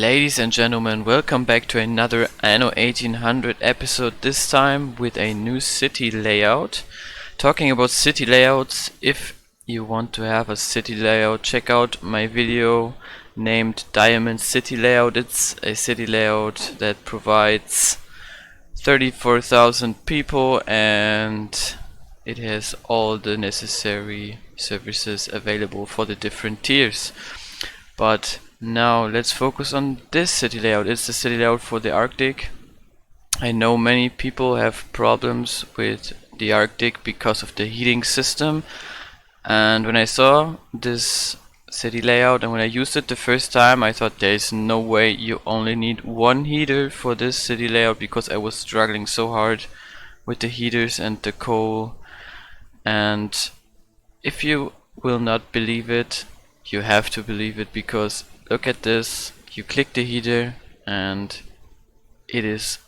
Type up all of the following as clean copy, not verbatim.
Ladies and gentlemen, welcome back to another Anno 1800 episode, this time with a new city layout. Talking about city layouts, if you want to have a city layout, check out my video named Diamond City Layout. It's a city layout that provides 34,000 people and it has all the necessary services available for the different tiers. But now let's focus on this city layout. It's the city layout for the Arctic. I know many people have problems with the Arctic because of the heating system, and when I saw this city layout and when I used it the first time, I thought there's no way you only need one heater for this city layout, because I was struggling so hard with the heaters and the coal. And if you will not believe it, you have to believe it, because look at this. You click the heater and it is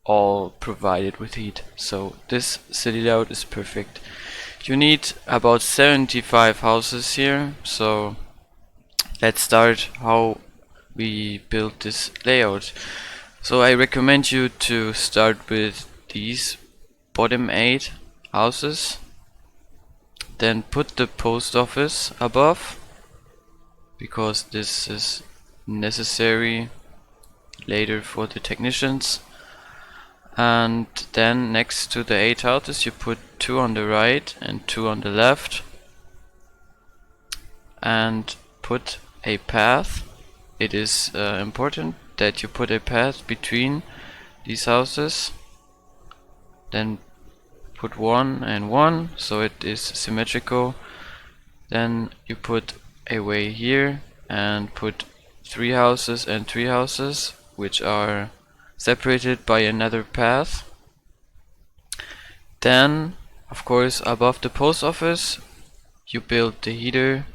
all provided with heat. So this city layout is perfect. You need about 75 houses here. So let's start how we build this layout. So I recommend you to start with these bottom 8 houses. Then put the post office above, because this is necessary later for the technicians. And then next to the 8 houses you put 2 on the right and 2 on the left, and put a path. It is important that you put a path between these houses. Then put 1 and 1 so it is symmetrical. Then you put a way here and put 3 houses and 3 houses, which are separated by another path. Then of course above the post office you build the heater,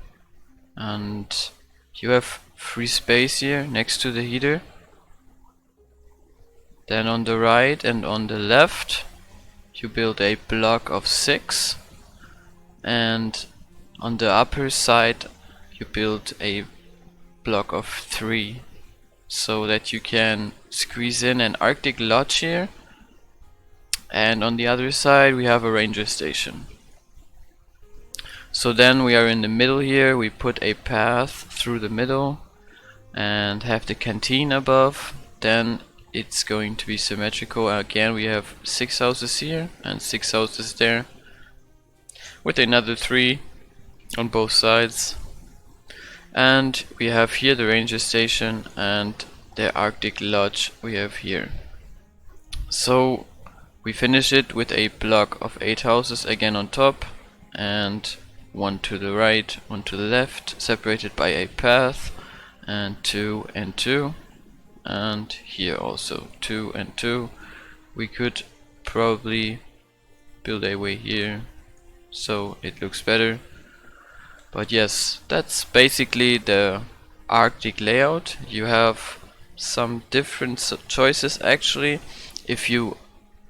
and you have free space here next to the heater. Then on the right and on the left you build a block of 6, and on the upper side you build a block of 3, so that you can squeeze in an Arctic lodge here. And on the other side we have a ranger station. So then we are in the middle here. We put a path through the middle and have the canteen above. Then it's going to be symmetrical. Again, we have 6 houses here and 6 houses there, with another 3 on both sides. And we have here the ranger station and the Arctic lodge we have here. So we finish it with a block of 8 houses again on top, and 1 to the right, 1 to the left, separated by a path, and 2 and 2, and here also 2 and 2. We could probably build a way here so it looks better. But yes, that's basically the Arctic layout. You have some different choices actually. If you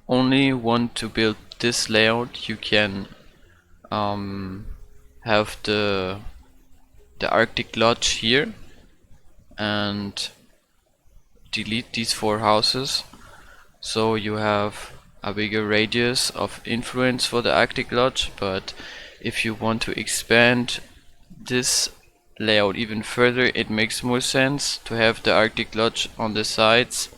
only want to build this layout, you can have the Arctic lodge here and delete these 4 houses, so you have a bigger radius of influence for the Arctic lodge. But if you want to expand this layout even further, it makes more sense to have the Arctic lodge on the sides,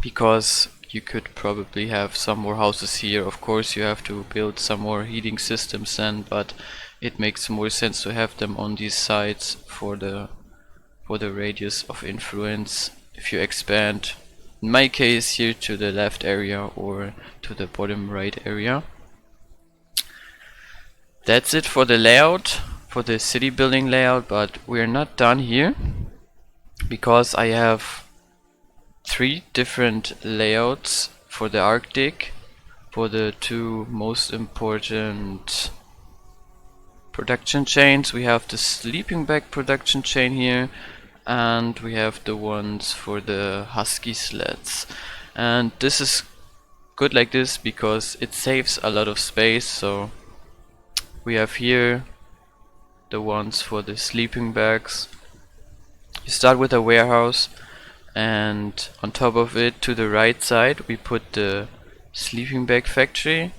because you could probably have some more houses here. Of course you have to build some more heating systems then, but it makes more sense to have them on these sides for the radius of influence if you expand, in my case here, to the left area or to the bottom right area. That's it for the layout, for the city building layout. But we're not done here, because I have 3 different layouts for the Arctic, for the 2 most important production chains. We have the sleeping bag production chain here, and we have the ones for the husky sleds. And this is good like this because it saves a lot of space. So we have here the ones for the sleeping bags, You start with a warehouse, and on top of it, to the right side, we put the sleeping bag factory,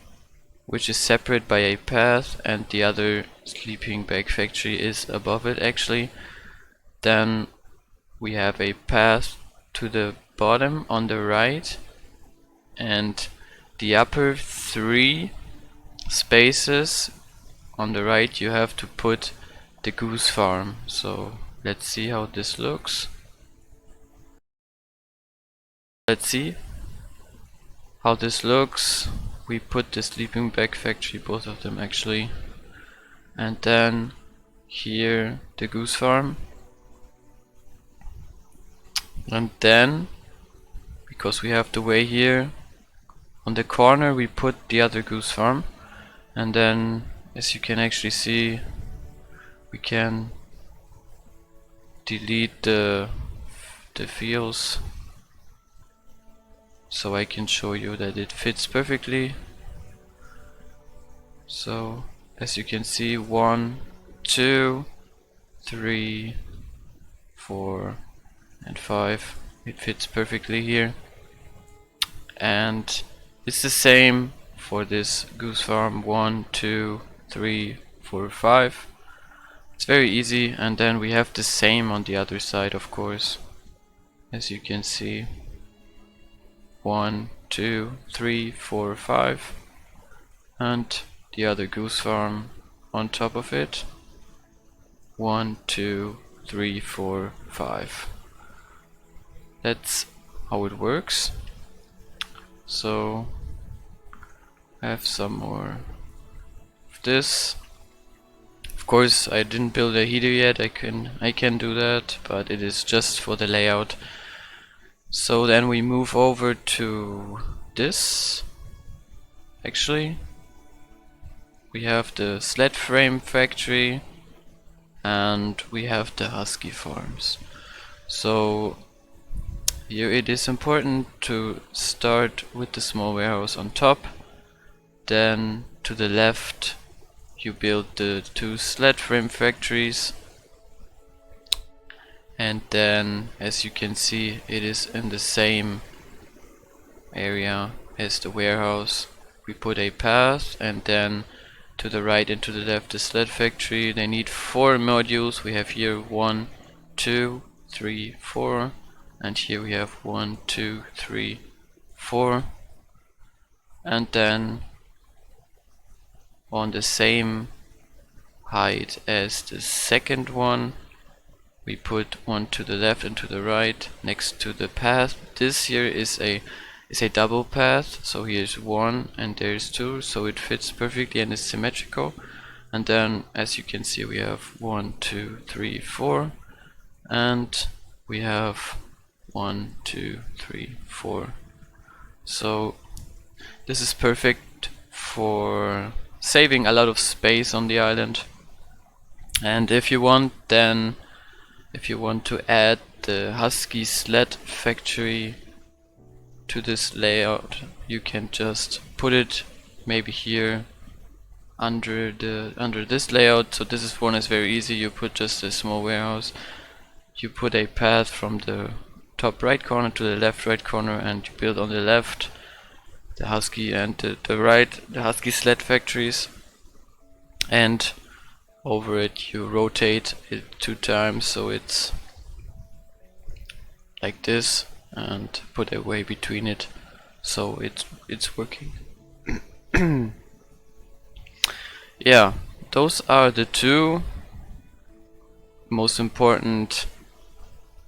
which is separate by a path, and the other sleeping bag factory is above it actually. Then we have a path to the bottom on the right, and the upper 3 spaces on the right you have to put the goose farm. So let's see how this looks. Let's see how this looks. We put the sleeping bag factory, both of them actually, and then here the goose farm, and then because we have the way here on the corner we put the other goose farm, and then as you can actually see we can delete the fields so I can show you that it fits perfectly. So as you can see, 1, 2, 3, 4 and 5, it fits perfectly here. And it's the same for this goose farm, 1, 2, 3, 4, 5. It's very easy. And then we have the same on the other side, of course, as you can see, 1, 2, 3, 4, 5, and the other goose farm on top of it, 1, 2, 3, 4, 5. That's how it works. So I have some more of this. Of course I didn't build a heater yet. I can do that, but it is just for the layout. So then we move over to this. Actually, we have the sled frame factory and we have the husky farms. So here it is important to start with the small warehouse on top. Then to the left you build the 2 sled frame factories, and then as you can see it is in the same area as the warehouse. We put a path, and then to the right and to the left the sled factory. They need 4 modules. We have here 1, 2, 3, 4, and here we have 1, 2, 3, 4, and then on the same height as the second one we put 1 to the left and to the right next to the path. This here is a double path, so here's 1 and there's 2, so it fits perfectly and is symmetrical. And then as you can see we have 1, 2, 3, 4, and we have 1, 2, 3, 4. So this is perfect for saving a lot of space on the island. And if you want to add the husky sled factory to this layout, you can just put it maybe here under this layout. So this one is very easy. You put just a small warehouse, you put a path from the top right corner to the left right corner, and you build on the left the husky and the right the husky sled factories, and over it you rotate it 2 times so it's like this, and put a way between it so it's working. Yeah, those are the 2 most important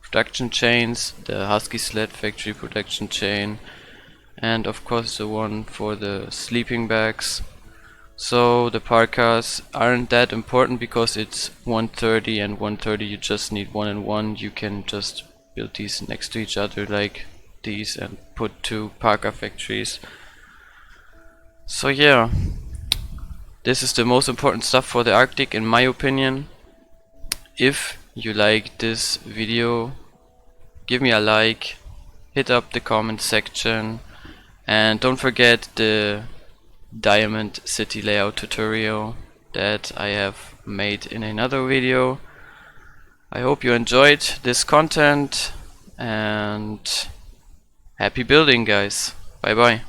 production chains, the husky sled factory production chain, and of course the one for the sleeping bags. So the parkas aren't that important because it's 130 and 130, you just need 1 and 1. You can just build these next to each other like these and put 2 parka factories. So yeah, this is the most important stuff for the Arctic in my opinion. If you like this video, give me a like, hit up the comment section, and don't forget the Diamond City layout tutorial that I have made in another video. I hope you enjoyed this content, and happy building, guys. Bye bye.